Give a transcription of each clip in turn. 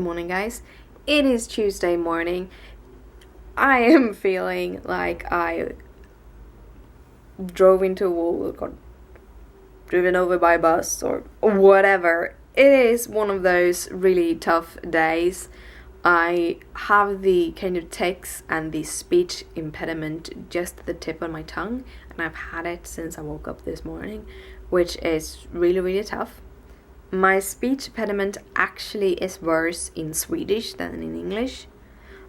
morning, guys. It is Tuesday morning. I am feeling like I drove into a wall, got driven over by a bus, or whatever. It is one of those really tough days. I have the kind of tics and the speech impediment just at the tip of my tongue, and I've had it since I woke up this morning, which is really, really tough. My speech impediment actually is worse in Swedish than in English.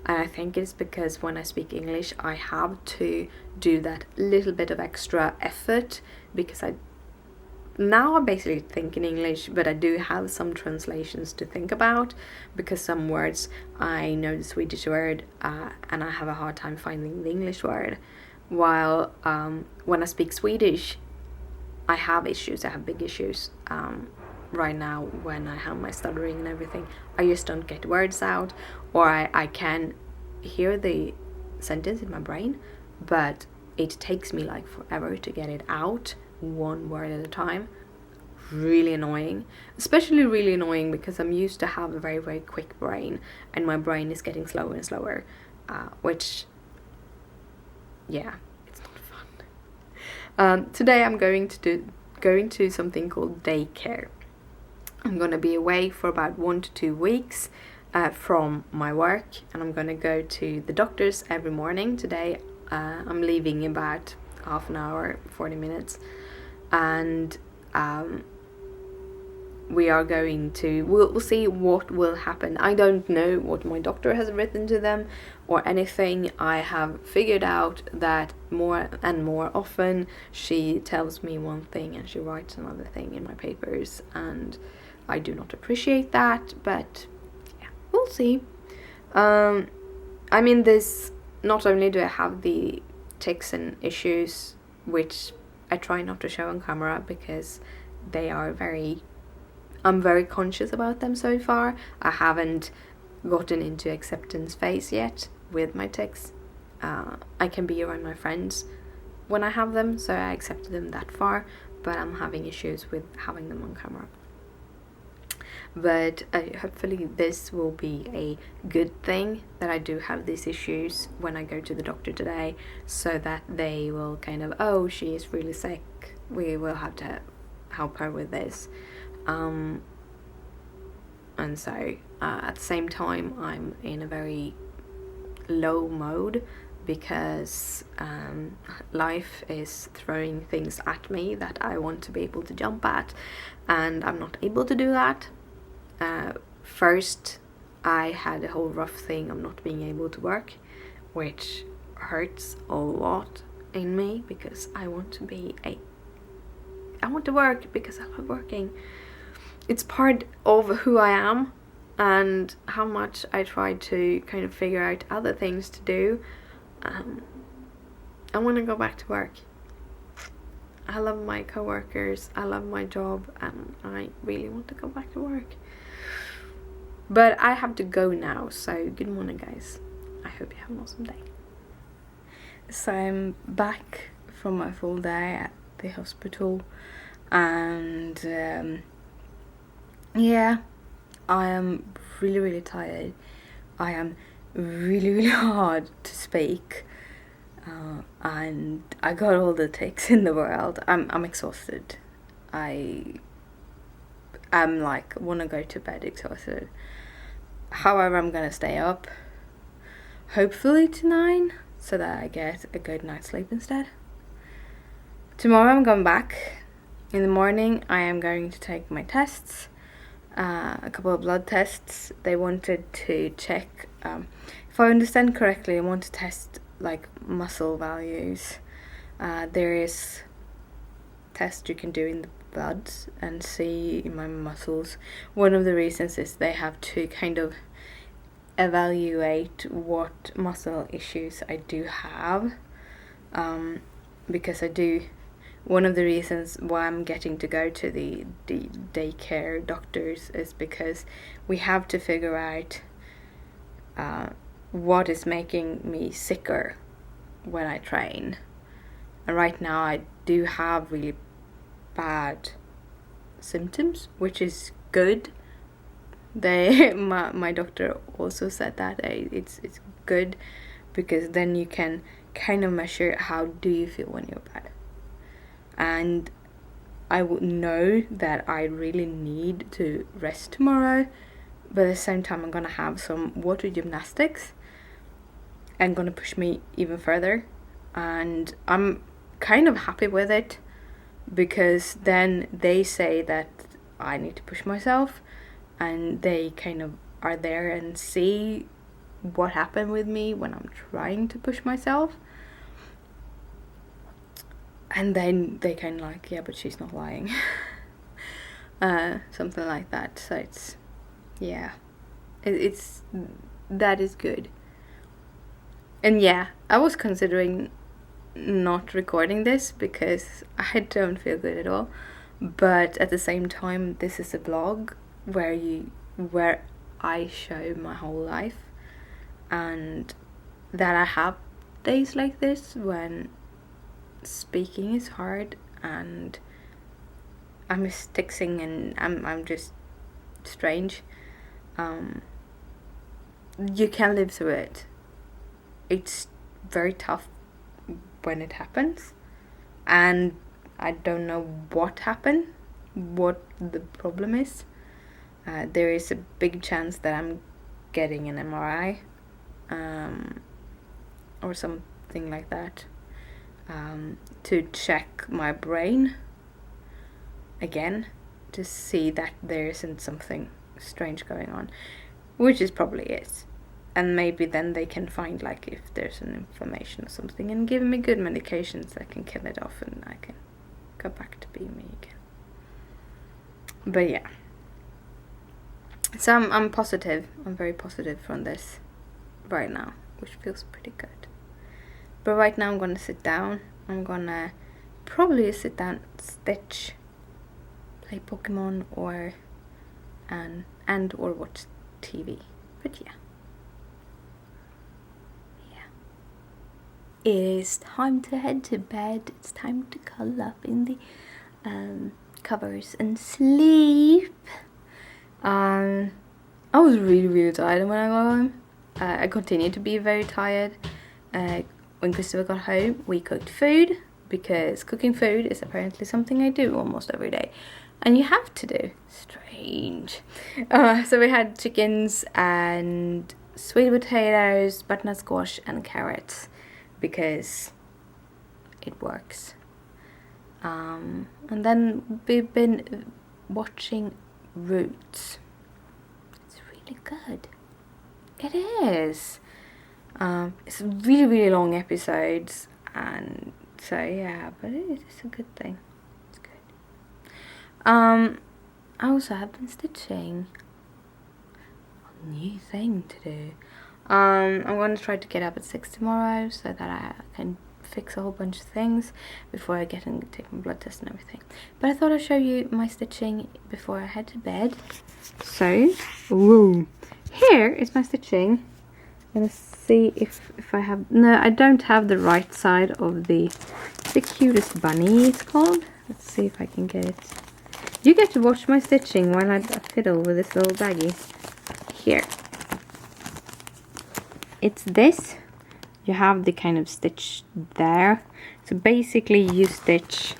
And I think it's because when I speak English, I have to do that little bit of extra effort because I basically think in English, but I do have some translations to think about because some words I know the Swedish word and I have a hard time finding the English word. While when I speak Swedish, I have big issues. Right now when I have my stuttering and everything, I just don't get words out, or I can hear the sentence in my brain, but it takes me like forever to get it out, one word at a time. Really annoying, especially really annoying because I'm used to have a very, very quick brain, and my brain is getting slower and slower, which, yeah, it's not fun. Today I'm going to something called daycare. I'm going to be away for about 1 to 2 weeks from my work, and I'm going to go to the doctor's every morning. Today I'm leaving about half an hour, 40 minutes, and we are going to, we'll see what will happen. I don't know what my doctor has written to them or anything. I have figured out that more and more often she tells me one thing and she writes another thing in my papers, and I do not appreciate that, but yeah, we'll see. This, not only do I have the tics and issues, which I try not to show on camera because I'm very conscious about them so far. I haven't gotten into acceptance phase yet with my tics. I can be around my friends when I have them, so I accepted them that far, but I'm having issues with having them on camera. But hopefully this will be a good thing that I do have these issues when I go to the doctor today, so that they will kind of, oh, she is really sick, we will have to help her with this. And so at the same time I'm in a very low mode because life is throwing things at me that I want to be able to jump at, and I'm not able to do that. First, I had a whole rough thing of not being able to work, which hurts a lot in me because I want to work because I love working. It's part of who I am and how much I try to kind of figure out other things to do. I want to go back to work. I love my coworkers, I love my job, and I really want to go back to work. But I have to go now, so good morning, guys. I hope you have an awesome day. So I'm back from my full day at the hospital, and I am really, really tired. I am really, really hard to speak, and I got all the tics in the world. I'm exhausted. I'm like, want to go to bed exhausted. However, I'm gonna stay up, hopefully to 9, so that I get a good night's sleep instead. Tomorrow I'm going back. In the morning I am going to take my tests, a couple of blood tests. They wanted to check, if I understand correctly, they want to test like muscle values. There is tests you can do in the blood and see in my muscles. One of the reasons is they have to kind of evaluate what muscle issues I do have, because one of the reasons why I'm getting to go to the daycare doctors is because we have to figure out what is making me sicker when I train. And right now I do have really bad symptoms, which is good, my doctor also said that it's good, because then you can kind of measure how do you feel when you're bad. And I would know that I really need to rest tomorrow, but at the same time I'm gonna have some water gymnastics and gonna push me even further, and I'm kind of happy with it, because then they say that I need to push myself, and they kind of are there and see what happened with me when I'm trying to push myself. And then they kind of like, yeah, but she's not lying. Something like that. So it's, yeah, it's that is good. And yeah, I was considering not recording this because I don't feel good at all. But at the same time, this is a blog where I show my whole life, and that I have days like this when speaking is hard and I'm mistixing and I'm just strange. You can live through it. It's very tough when it happens, and I don't know what happened, what the problem is. There is a big chance that I'm getting an MRI or something like that, to check my brain again, to see that there isn't something strange going on, which is probably is. And maybe then they can find like if there's an inflammation or something and give me good medications that can kill it off, and I can go back to being me again. But yeah, so I'm positive. I'm very positive from this right now, which feels pretty good. But right now I'm gonna sit down. I'm gonna probably sit down, stitch, play Pokemon, or watch TV. But yeah. It is time to head to bed. It's time to curl up in the covers and sleep. I was really tired when I got home. I continued to be very tired. When Christopher got home, we cooked food, because cooking food is apparently something I do almost every day. And you have to do. Strange. So we had chickens and sweet potatoes, butternut squash, and carrots, because it works. And then we've been watching Roots. It's really good. It is. It's really long episodes, and so yeah, but it is a good thing. It's good. I also have been stitching. A new thing to do. I'm going to try to get up at 6 tomorrow so that I can fix a whole bunch of things before I get and take my blood test and everything. But I thought I'd show you my stitching before I head to bed. So, whoa, here is my stitching. I'm going to see if I have... No, I don't have the right side of the cutest bunny, it's called. Let's see if I can get it. You get to watch my stitching while I fiddle with this little baggie. Here. It's this. You have the kind of stitch there. So basically you stitch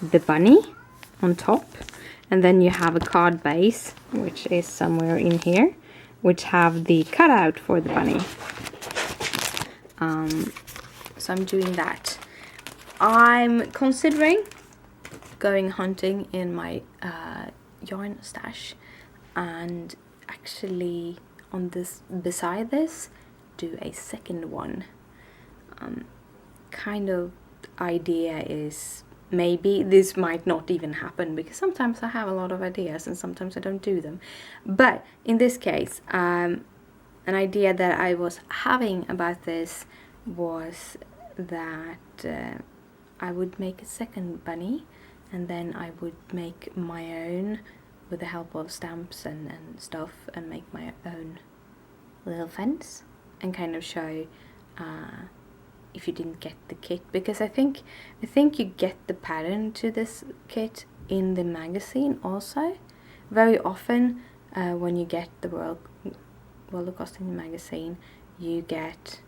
the bunny on top, and then you have a card base, which is somewhere in here, which have the cutout for the bunny. So I'm doing that. I'm considering going hunting in my yarn stash, and actually on this, beside this, do a second one. Kind of idea is maybe this might not even happen, because sometimes I have a lot of ideas and sometimes I don't do them. But in this case, an idea that I was having about this was that I would make a second bunny, and then I would make my own with the help of stamps and stuff, and make my own little fence and kind of show if you didn't get the kit, because I think you get the pattern to this kit in the magazine also. Very often when you get the World of Costume magazine, you get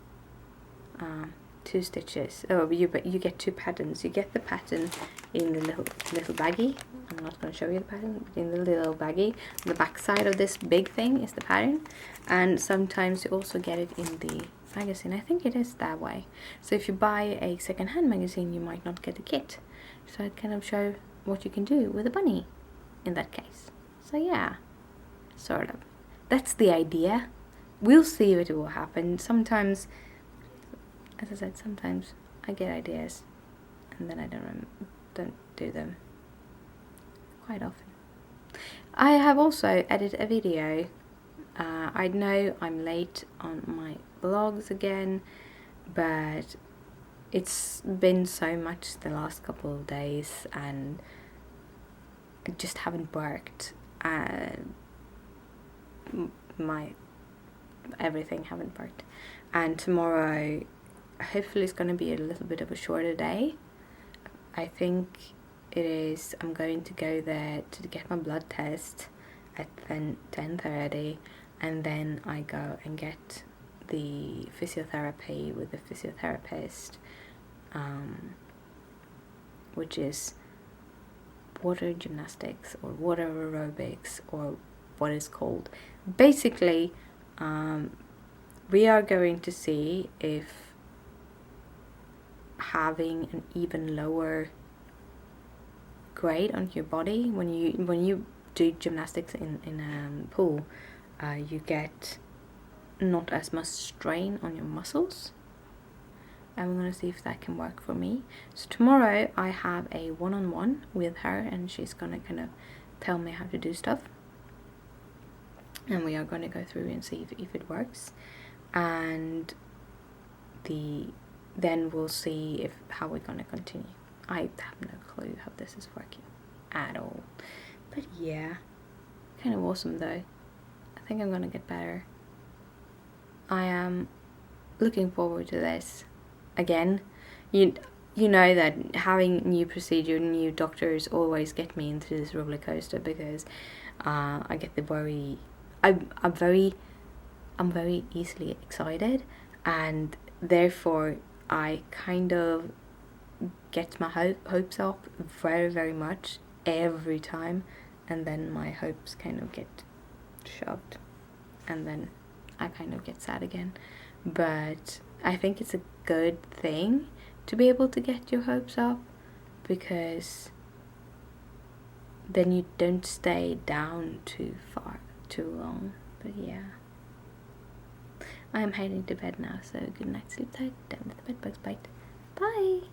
2 stitches. Oh, you get 2 patterns. You get the pattern in the little baggie. I'm not going to show you the pattern, but in the little baggie, the back side of this big thing is the pattern, and sometimes you also get it in the magazine. I think it is that way. So if you buy a second-hand magazine, you might not get a kit. So I kind of show what you can do with a bunny in that case. So yeah, sort of. That's the idea. We'll see what will happen. Sometimes, as I said, sometimes I get ideas and then I don't do them quite often. I have also edited a video. I know I'm late on my vlogs again, but it's been so much the last couple of days and I just haven't worked. My everything haven't worked, and tomorrow hopefully it's going to be a little bit of a shorter day. I think it is. I'm going to go there to get my blood test at 10:30, and then I go and get the physiotherapy with the physiotherapist, which is water gymnastics or water aerobics or what it's called. Basically, we are going to see if having an even lower grade on your body when you do gymnastics in a pool, you get not as much strain on your muscles. I'm gonna see if that can work for me. So tomorrow I have a one-on-one with her, and she's gonna kind of tell me how to do stuff, and we are going to go through and see if it works, and then we'll see how we're going to continue. I have no clue how this is working at all, but yeah, kind of awesome though. I think I'm going to get better. I am looking forward to this. Again, you know that having new procedure, new doctors always get me into this roller coaster, because I get the worry. I'm very easily excited, and therefore I kind of get my hopes up very, very much every time, and then my hopes kind of get shoved, and then I kind of get sad again. But I think it's a good thing to be able to get your hopes up, because then you don't stay down too long. But yeah, I am heading to bed now, so good night, sleep tight, don't let the bed bugs bite. Bye.